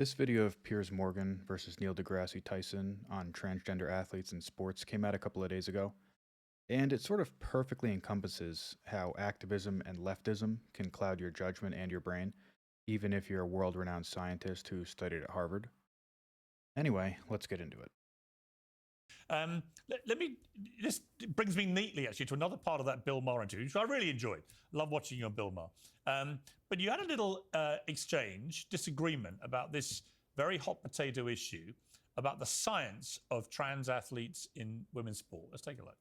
This video of Piers Morgan versus Neil deGrasse Tyson on transgender athletes in sports came out a couple of days ago, and it sort of perfectly encompasses how activism and leftism can cloud your judgment and your brain, even if you're a world renowned scientist who studied at Harvard. Anyway, let's get into it. Let me. This brings me neatly actually to another part of that Bill Maher interview, which I really enjoyed. Love watching you on Bill Maher. But you had a little disagreement about this very hot potato issue about the science of trans athletes in women's sport. Let's take a look.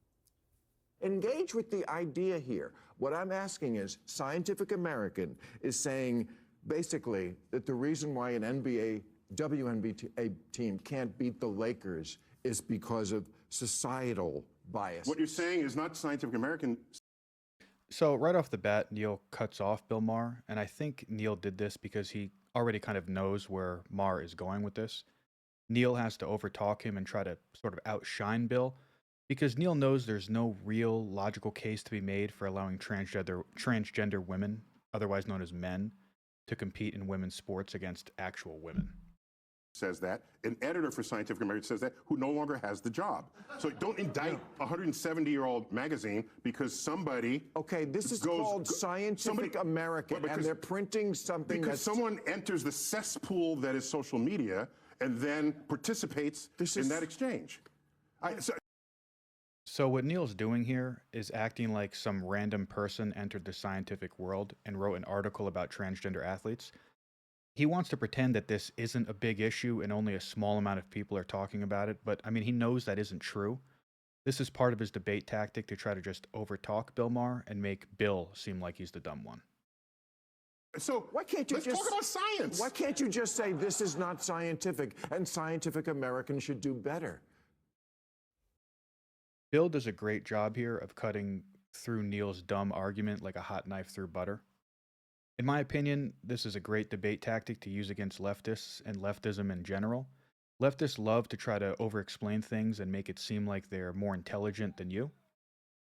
Engage with the idea here. What I'm asking is, Scientific American is saying basically that the reason why an WNBA team can't beat the Lakers is because of societal bias. What you're saying is not Scientific American. So, right off the bat, Neil cuts off Bill Maher, and I think Neil did this because he already kind of knows where Maher is going with this. Neil has to overtalk him and try to sort of outshine Bill because Neil knows there's no real logical case to be made for allowing transgender women, otherwise known as men, to compete in women's sports against actual women. Says that. An editor for Scientific American says that, who no longer has the job. So don't indict a 170-year-old magazine because somebody... Okay, this is called Scientific American, and they're printing something because someone enters the cesspool that is social media and then participates in that exchange. So what Neil's doing here is acting like some random person entered the scientific world and wrote an article about transgender athletes. He wants to pretend that this isn't a big issue and only a small amount of people are talking about it, but I mean, he knows that isn't true. This is part of his debate tactic to try to just overtalk Bill Maher and make Bill seem like he's the dumb one. So why can't you let's talk about science? Why can't you just say this is not scientific and Scientific American should do better? Bill does a great job here of cutting through Neil's dumb argument like a hot knife through butter. In my opinion, this is a great debate tactic to use against leftists and leftism in general. Leftists love to try to over-explain things and make it seem like they're more intelligent than you.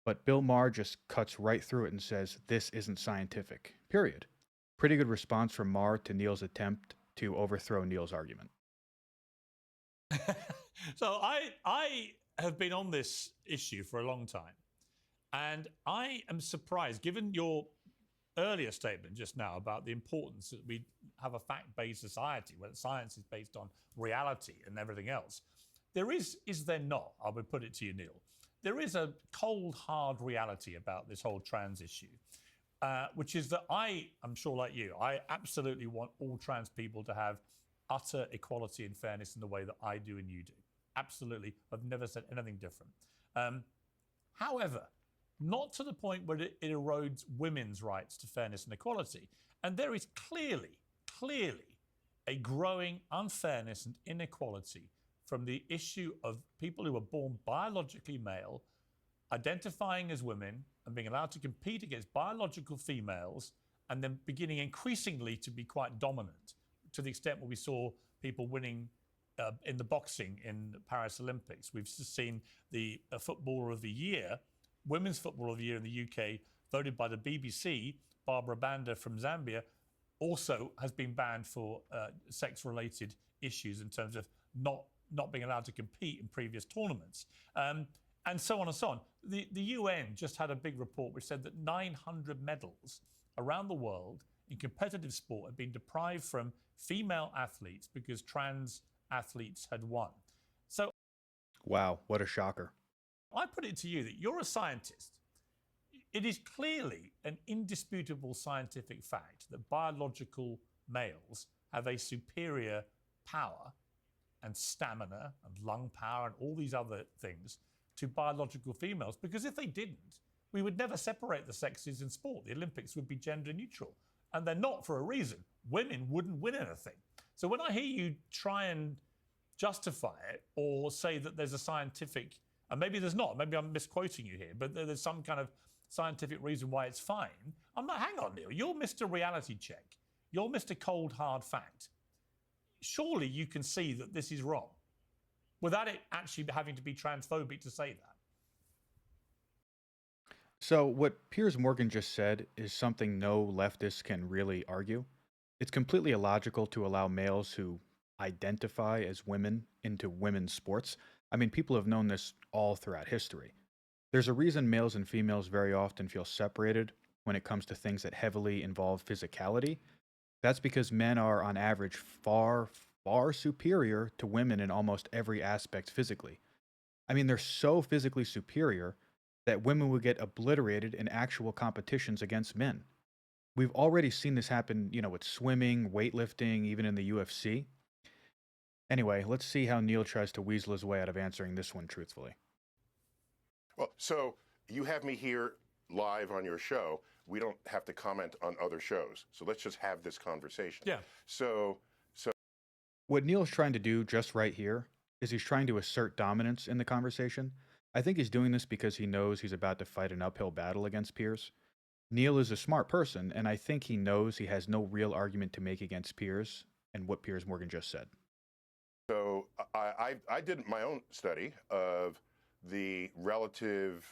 But Bill Maher just cuts right through it and says, this isn't scientific, period. Pretty good response from Maher to Neil's attempt to overthrow Neil's argument. So I have been on this issue for a long time. And I am surprised, given your earlier statement just now about the importance that we have a fact-based society where science is based on reality and everything else. There is there not, I would put it to you, Neil, there is a cold, hard reality about this whole trans issue, which is that I'm sure like you, I absolutely want all trans people to have utter equality and fairness in the way that I do and you do. Absolutely. I've never said anything different. However, not to the point where it erodes women's rights to fairness and equality. And there is clearly a growing unfairness and inequality from the issue of people who are born biologically male, identifying as women and being allowed to compete against biological females, and then beginning increasingly to be quite dominant, to the extent where we saw people winning in the boxing in the Paris Olympics. We've seen the Footballer of the Year, Women's Footballer of the Year in the UK, voted by the BBC, Barbara Banda from Zambia, also has been banned for sex-related issues in terms of not being allowed to compete in previous tournaments, and so on and so on. The UN just had a big report which said that 900 medals around the world in competitive sport had been deprived from female athletes because trans athletes had won. So, wow, what a shocker. I put it to you that you're a scientist. It is clearly an indisputable scientific fact that biological males have a superior power and stamina and lung power and all these other things to biological females, because if they didn't, we would never separate the sexes in sport. The Olympics would be gender neutral, and they're not for a reason. Women wouldn't win anything. So when I hear you try and justify it or say that there's a scientific, and maybe there's not, maybe I'm misquoting you here, but there's some kind of scientific reason why it's fine. I'm like, hang on, Neil, you're Mr. Reality Check. You're Mr. Cold Hard Fact. Surely you can see that this is wrong without it actually having to be transphobic to say that. So what Piers Morgan just said is something no leftist can really argue. It's completely illogical to allow males who identify as women into women's sports. I mean, people have known this all throughout history. There's a reason males and females very often feel separated when it comes to things that heavily involve physicality. That's because men are, on average, far, far superior to women in almost every aspect physically. I mean, they're so physically superior that women would get obliterated in actual competitions against men. We've already seen this happen, with swimming, weightlifting, even in the UFC. Anyway, let's see how Neil tries to weasel his way out of answering this one truthfully. Well, so you have me here live on your show. We don't have to comment on other shows. So let's just have this conversation. Yeah. So What Neil's trying to do just right here is he's trying to assert dominance in the conversation. I think he's doing this because he knows he's about to fight an uphill battle against Piers. Neil is a smart person, and I think he knows he has no real argument to make against Piers and what Piers Morgan just said. So I did my own study of the relative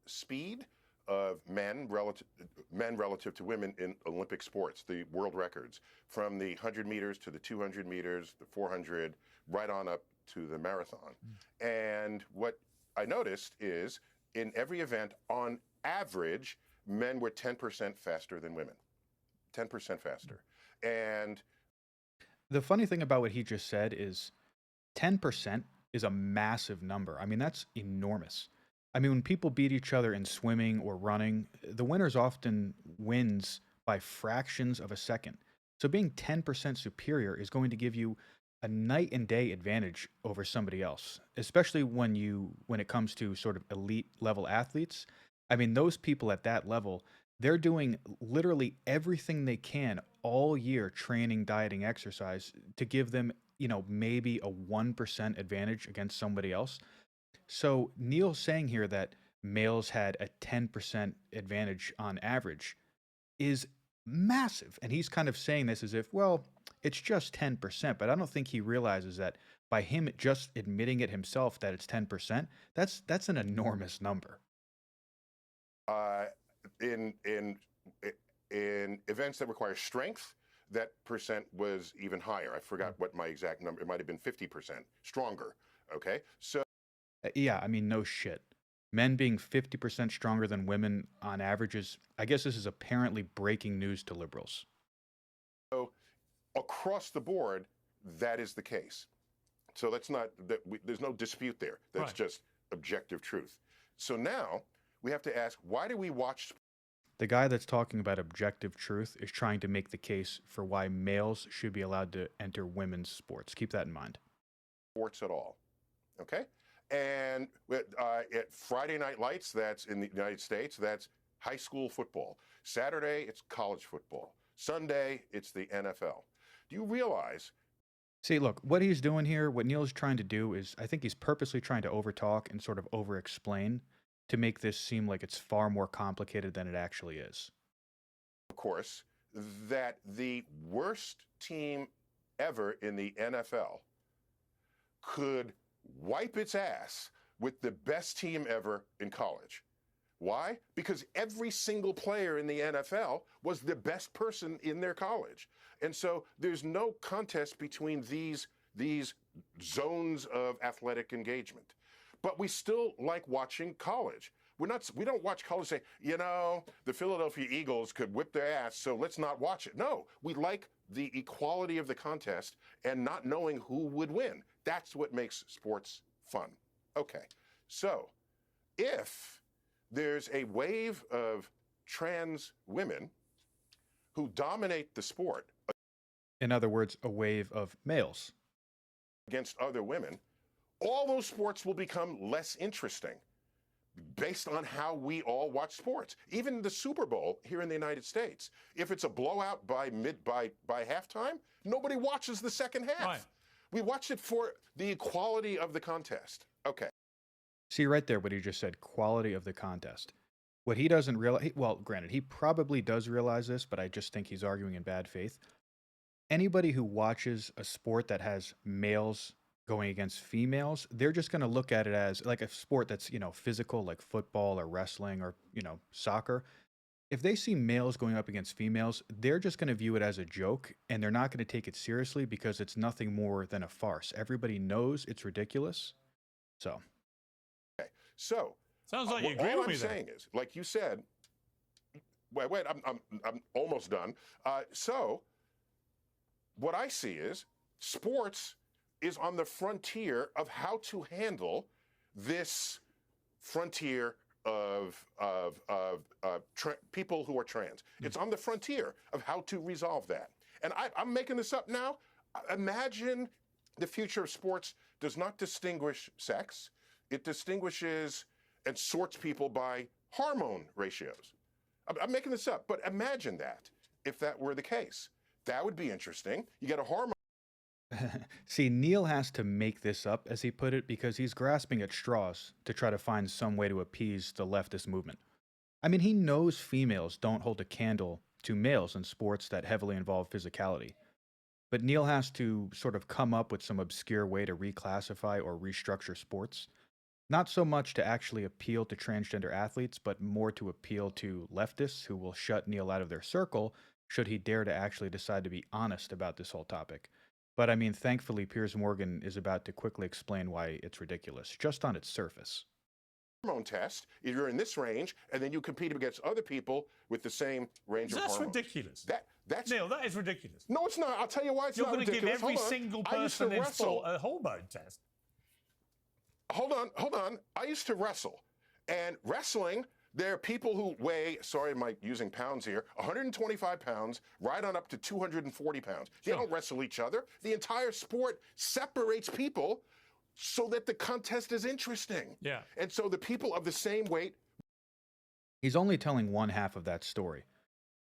speed of men relative to women in Olympic sports, the world records, from the 100 meters to the 200 meters, the 400, right on up to the marathon. And what I noticed is in every event, on average, men were 10% faster than women. 10% faster. And The funny thing about what he just said is 10% is a massive number. I mean, that's enormous. I mean, when people beat each other in swimming or running, the winners often wins by fractions of a second. So being 10% superior is going to give you a night and day advantage over somebody else, especially when it comes to sort of elite level athletes. I mean, those people at that level, they're doing literally everything they can all year, training, dieting, exercise, to give them, maybe a 1% advantage against somebody else. So Neil's saying here that males had a 10% advantage on average is massive. And he's kind of saying this as if, well, it's just 10%, but I don't think he realizes that by him just admitting it himself that it's 10%, that's an enormous number. in events that require strength, that percent was even higher. I forgot what my exact number. It might have been 50% stronger. Okay, so Yeah, I mean, no shit. Men being 50% stronger than women on average is, I guess this is apparently breaking news to liberals. across the board, that is the case. So that's not that. There's no dispute there. That's Right. just objective truth. So now we have to ask, why do we watch The guy that's talking about objective truth is trying to make the case for why males should be allowed to enter women's sports. Keep that in mind. sports at all? Okay, and at Friday Night Lights, that's in the United States, that's high school football. Saturday, it's college football. Sunday, it's the NFL. Do you realize? See, look, what he's doing here, what Neil's trying to do is, I think he's purposely trying to overtalk and sort of over-explain to make this seem like it's far more complicated than it actually is. Of course, that the worst team ever in the NFL could wipe its ass with the best team ever in college. Why? Because every single player in the NFL was the best person in their college. And so there's no contest between these zones of athletic engagement. But we still like watching college. We don't watch college and say, the Philadelphia Eagles could whip their ass, so let's not watch it. No, we like the equality of the contest and not knowing who would win. That's what makes sports fun. Okay, so if there's a wave of trans women who dominate the sport In other words, a wave of males. against other women, all those sports will become less interesting based on how we all watch sports. Even the Super Bowl here in the United States, if it's a blowout by halftime, nobody watches the second half. Right. We watch it for the equality of the contest. Okay. See right there what he just said, quality of the contest. What he doesn't realize, well, granted, he probably does realize this, but I just think he's arguing in bad faith. Anybody who watches a sport that has males going against females, they're just going to look at it as like a sport that's, physical, like football or wrestling or, soccer. If they see males going up against females, they're just going to view it as a joke and they're not going to take it seriously because it's nothing more than a farce. Everybody knows it's ridiculous. So, So, Sounds like you agree all with I'm me there. saying is, like you said, wait, I'm almost done. So, what I see is sports is on the frontier of how to handle this frontier of people who are trans. It's on the frontier of how to resolve that. And I'm making this up now. Imagine the future of sports does not distinguish sex. It distinguishes and sorts people by hormone ratios. I'm making this up, but imagine that if that were the case. That would be interesting. You get a hormone. see, Neil has to make this up, as he put it, because he's grasping at straws to try to find some way to appease the leftist movement. I mean, he knows females don't hold a candle to males in sports that heavily involve physicality. But Neil has to sort of come up with some obscure way to reclassify or restructure sports. Not so much to actually appeal to transgender athletes, but more to appeal to leftists who will shut Neil out of their circle should he dare to actually decide to be honest about this whole topic. But I mean, thankfully, Piers Morgan is about to quickly explain why it's ridiculous, just on its surface. Hormone test, if you're in this range, and then you compete against other people with the same range of That's hormones. ridiculous. That's Neil, that is ridiculous. no, it's not. I'll tell you why it's You're not going to give ridiculous. every Hold on. single I used to person in wrestle. sport a hormone test. Hold on. I used to wrestle, and wrestling. There are people who weigh, sorry, I'm using pounds here, 125 pounds, right on up to 240 pounds. They don't wrestle each other. The entire sport separates people so that the contest is interesting. Yeah. And so the people of the same weight. He's only telling one half of that story.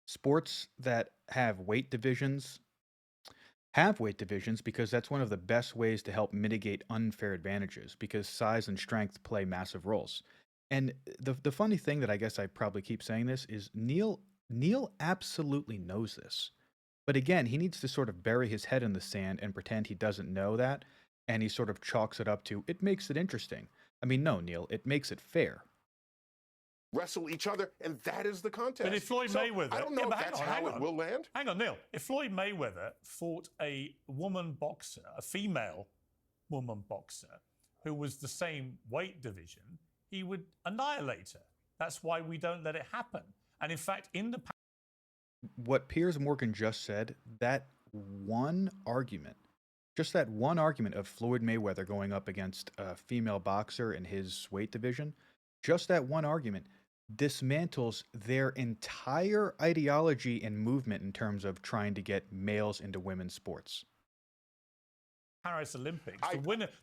Sports that have weight divisions because that's one of the best ways to help mitigate unfair advantages because size and strength play massive roles. And the funny thing that I guess I probably keep saying this is Neil absolutely knows this. But again, he needs to sort of bury his head in the sand and pretend he doesn't know that, and he sort of chalks it up to, it makes it interesting. I mean, no, Neil, it makes it fair. Wrestle each other, and that is the contest. But if Floyd Mayweather... I don't know if that's how it will land. Hang on, Neil. If Floyd Mayweather fought a woman boxer, a female woman boxer, who was the same weight division, he would annihilate her. That's why we don't let it happen. And in fact, in the... What Piers Morgan just said, that one argument of Floyd Mayweather going up against a female boxer in his weight division, just that one argument dismantles their entire ideology and movement in terms of trying to get males into women's sports. Paris Olympics,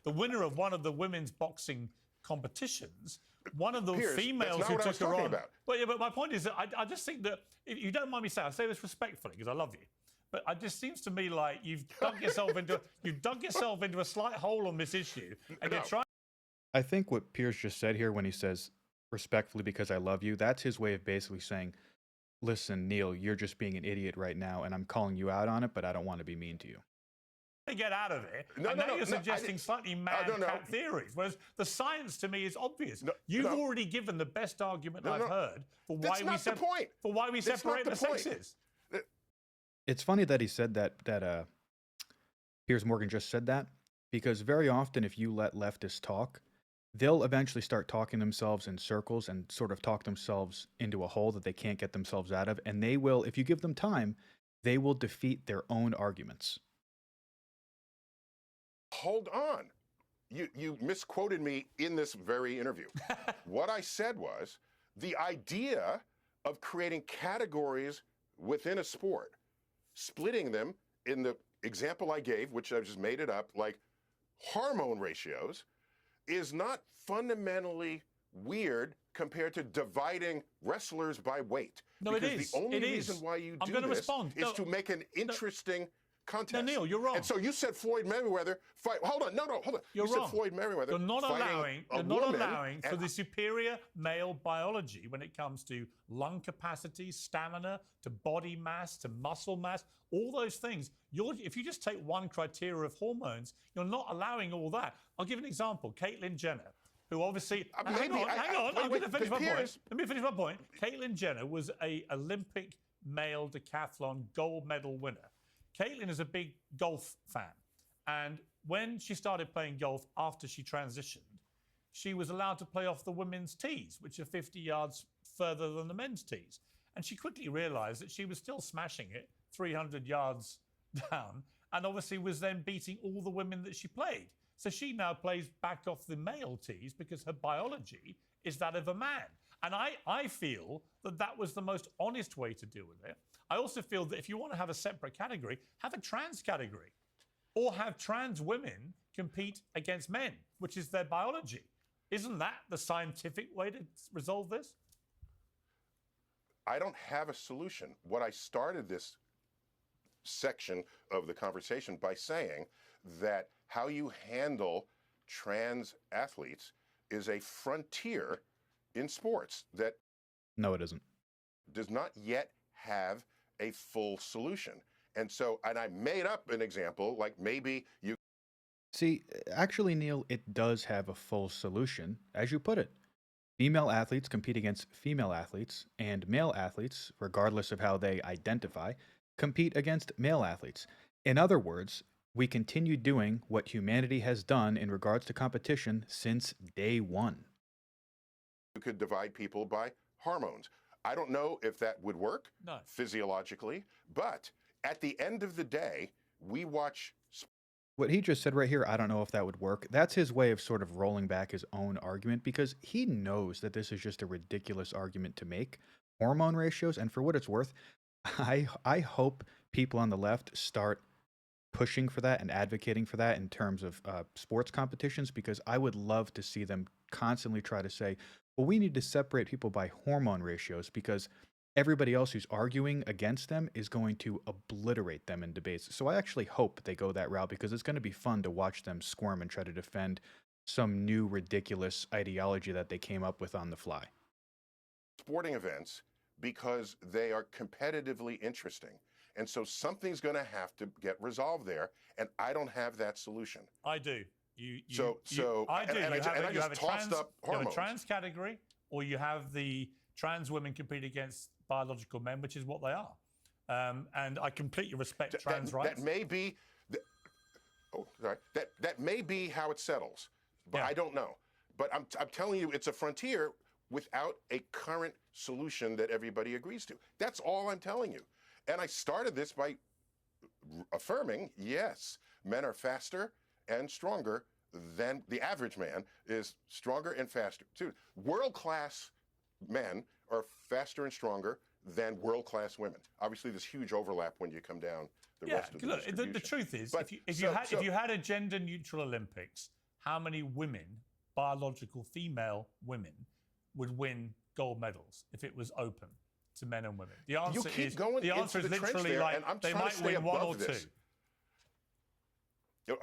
the winner of one of the women's boxing competitions, one of the Piers, females that's not who what I was took her talking on. about. But my point is that I just think that, if you don't mind me saying, I say this respectfully because I love you, but it just seems to me like you've dug yourself into a slight hole on this issue, and you're trying. I think what Piers just said here when he says respectfully because I love you, that's his way of basically saying, listen, Neil, you're just being an idiot right now, and I'm calling you out on it, but I don't want to be mean to you. To get out of it, and now you're suggesting slightly madcap theories, whereas the science to me is obvious. You've already given the best argument I've heard for why we separate the sexes. It's funny that he said that Piers Morgan just said that, because very often if you let leftists talk, they'll eventually start talking themselves in circles and sort of talk themselves into a hole that they can't get themselves out of, and they will, if you give them time, they will defeat their own arguments. Hold on. You misquoted me in this very interview. What I said was the idea of creating categories within a sport, splitting them in the example I gave, which I just made it up, like hormone ratios, is not fundamentally weird compared to dividing wrestlers by weight. No, because it is. the only reason why you do this is to make an interesting contest. No, Neil, you're wrong. And so you said Floyd Mayweather fight. Hold on. You're you wrong. said Floyd Mayweather. You're not allowing for and the superior male biology when it comes to lung capacity, stamina, to body mass, to muscle mass, all those things. If you just take one criteria of hormones, you're not allowing all that. I'll give an example. Caitlyn Jenner, who obviously. Hang maybe on, hang on. wait, I'm going to finish my Piers, point. Let me finish my point. Caitlyn Jenner was a Olympic male decathlon gold medal winner. Caitlyn is a big golf fan, and when she started playing golf after she transitioned, she was allowed to play off the women's tees, which are 50 yards further than the men's tees. And she quickly realized that she was still smashing it 300 yards down, and obviously was then beating all the women that she played. So she now plays back off the male tees because her biology is that of a man. And I feel that that was the most honest way to deal with it. I also feel that if you want to have a separate category, have a trans category, or have trans women compete against men, which is their biology. Isn't that the scientific way to resolve this? I don't have a solution. What I started this section of the conversation by saying that how you handle trans athletes is a frontier in sports that No, it isn't. does not yet have a full solution. And so, and I made up an example, like maybe you. See, actually, Neil, it does have a full solution, as you put it. Female athletes compete against female athletes, and male athletes, regardless of how they identify, compete against male athletes. In other words, we continue doing what humanity has done in regards to competition since day one. You could divide people by hormones. I don't know if that would work No. physiologically, but at the end of the day, we watch. What he just said right here, I don't know if that would work. That's his way of sort of rolling back his own argument because he knows that this is just a ridiculous argument to make. Hormone ratios, and for what it's worth, I hope people on the left start pushing for that and advocating for that in terms of sports competitions because I would love to see them constantly try to say, well, we need to separate people by hormone ratios because everybody else who's arguing against them is going to obliterate them in debates. So I actually hope they go that route because it's going to be fun to watch them squirm and try to defend some new ridiculous ideology that they came up with on the fly. Sporting events because they are competitively interesting. And so something's going to have to get resolved there. And I don't have that solution. I do. I do. And I just tossed up hormones. You have a trans category, or you have the trans women compete against biological men, which is what they are. And I completely respect trans rights. That may be, that may be how it settles, but Yeah. I don't know. But I'm telling you, it's a frontier without a current solution that everybody agrees to. That's all I'm telling you. And I started this by affirming, yes, men are faster and stronger than the average man is stronger and faster. Too. World-class men are faster and stronger than world-class women. Obviously, there's huge overlap when you come down the rest of the distribution. The truth is, But if you had a gender-neutral Olympics, how many women, biological female women, would win gold medals if it was open to men and women? The answer is literally there, like and I'm they trying might to stay win one or above this. two.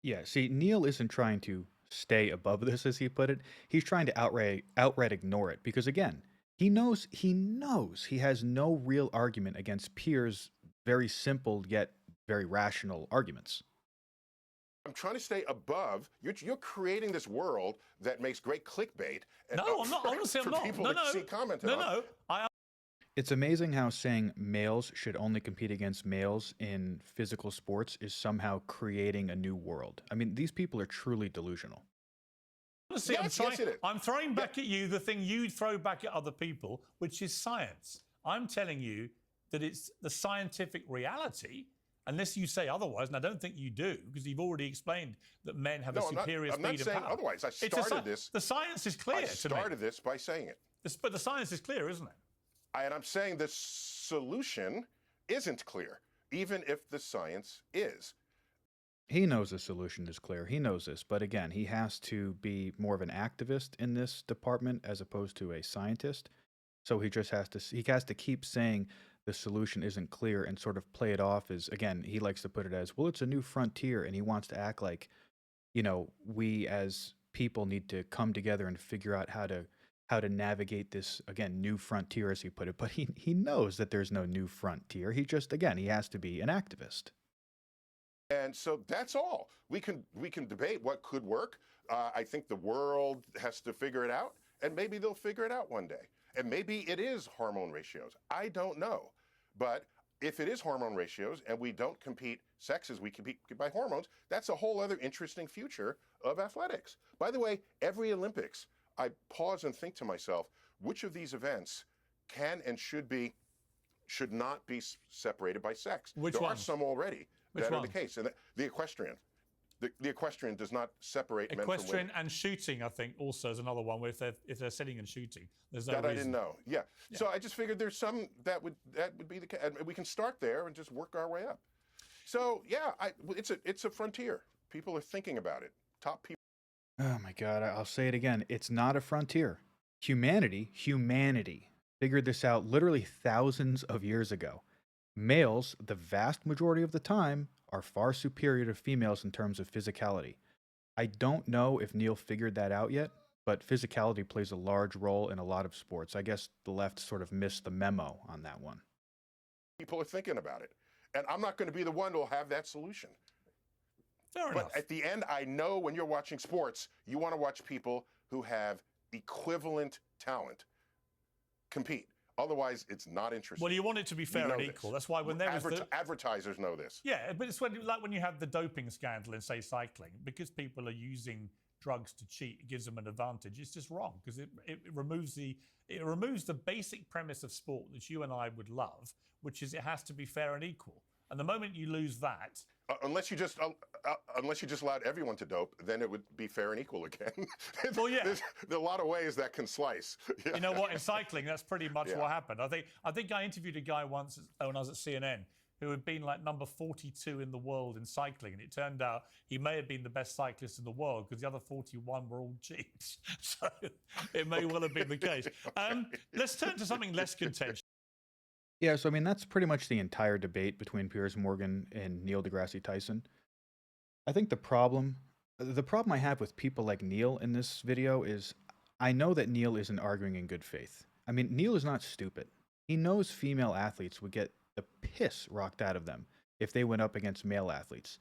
Yeah, see, Neil isn't trying to stay above this, as he put it. He's trying to outright ignore it because, again, he knows he has no real argument against Piers' very simple yet very rational arguments. I'm trying to stay above. You're creating this world that makes great clickbait. And No, I'm not. Honestly, I'm not. People No, to no. see commented on. No. It's amazing how saying males should only compete against males in physical sports is somehow creating a new world. I mean, these people are truly delusional. Honestly, Yes, it is. I'm throwing back at you the thing you throw back at other people, which is science. I'm telling you that it's the scientific reality, unless you say otherwise, and I don't think you do, because you've already explained that men have a superior I'm not speed saying and power. otherwise. I started this. The science is clear I to me. started this by saying it. But the science is clear, isn't it? And I'm saying the solution isn't clear, even if the science is. He knows the solution is clear. He knows this. But again, he has to be more of an activist in this department as opposed to a scientist. So he just has to keep saying the solution isn't clear and sort of play it off as, again, he likes to put it as, well, it's a new frontier. And he wants to act like, we as people need to come together and figure out how to navigate this, again, new frontier, as he put it. But he knows that there's no new frontier. He has to be an activist. And so that's all. We can debate what could work. I think the world has to figure it out, and maybe they'll figure it out one day. And maybe it is hormone ratios. I don't know. But if it is hormone ratios and we don't compete sexes, we compete by hormones, that's a whole other interesting future of athletics. By the way, every Olympics, I pause and think to myself, which of these events can and should not be separated by sex? Which there ones? are some already Which that are ones? the case. And the equestrian. The equestrian does not separate men from Equestrian women. and shooting, I think, also is another one where if they're sitting and shooting, there's no That reason. I didn't know. Yeah. So I just figured there's some that would be the case. And we can start there and just work our way up. So yeah, it's a frontier. People are thinking about it. Top people. Oh my God, I'll say it again. It's not a frontier. Humanity figured this out literally thousands of years ago. Males, the vast majority of the time, are far superior to females in terms of physicality. I don't know if Neil figured that out yet, but physicality plays a large role in a lot of sports. I guess the left sort of missed the memo on that one. People are thinking about it. And I'm not going to be the one who'll have that solution. Fair But enough. at the end, I know when you're watching sports, you want to watch people who have equivalent talent compete. Otherwise, it's not interesting. Well, you want it to be fair know and this. equal. That's why when there was Advertisers know this. yeah, but it's like when you have the doping scandal in, say, cycling, because people are using drugs to cheat, it gives them an advantage. It's just wrong because it removes the basic premise of sport that you and I would love, which is it has to be fair and equal. And the moment you lose that, Unless you just allowed everyone to dope, then it would be fair and equal again. Well, yeah. There's a lot of ways that can slice. Yeah. you know what, in cycling, that's pretty much Yeah. what happened. I think I interviewed a guy once when I was at CNN who had been like number 42 in the world in cycling, and it turned out he may have been the best cyclist in the world because the other 41 were all cheats. So it may well have been the case. Let's turn to something less contentious. Yeah, so I mean, that's pretty much the entire debate between Piers Morgan and Neil deGrasse Tyson. I think the problem I have with people like Neil in this video is I know that Neil isn't arguing in good faith. I mean, Neil is not stupid. He knows female athletes would get the piss rocked out of them if they went up against male athletes.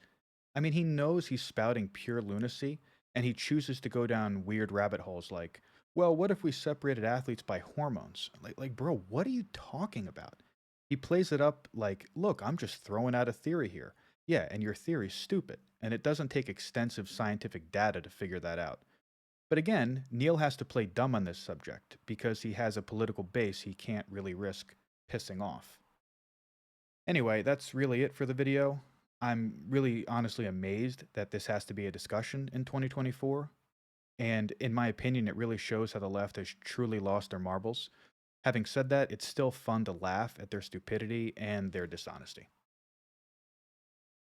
I mean, he knows he's spouting pure lunacy, and he chooses to go down weird rabbit holes like, well, what if we separated athletes by hormones? Like, bro, what are you talking about? He plays it up like, look, I'm just throwing out a theory here. Yeah, and your theory's stupid, and it doesn't take extensive scientific data to figure that out. But again, Neil has to play dumb on this subject because he has a political base he can't really risk pissing off. Anyway, that's really it for the video. I'm really honestly amazed that this has to be a discussion in 2024. And in my opinion, it really shows how the left has truly lost their marbles. Having said that, it's still fun to laugh at their stupidity and their dishonesty.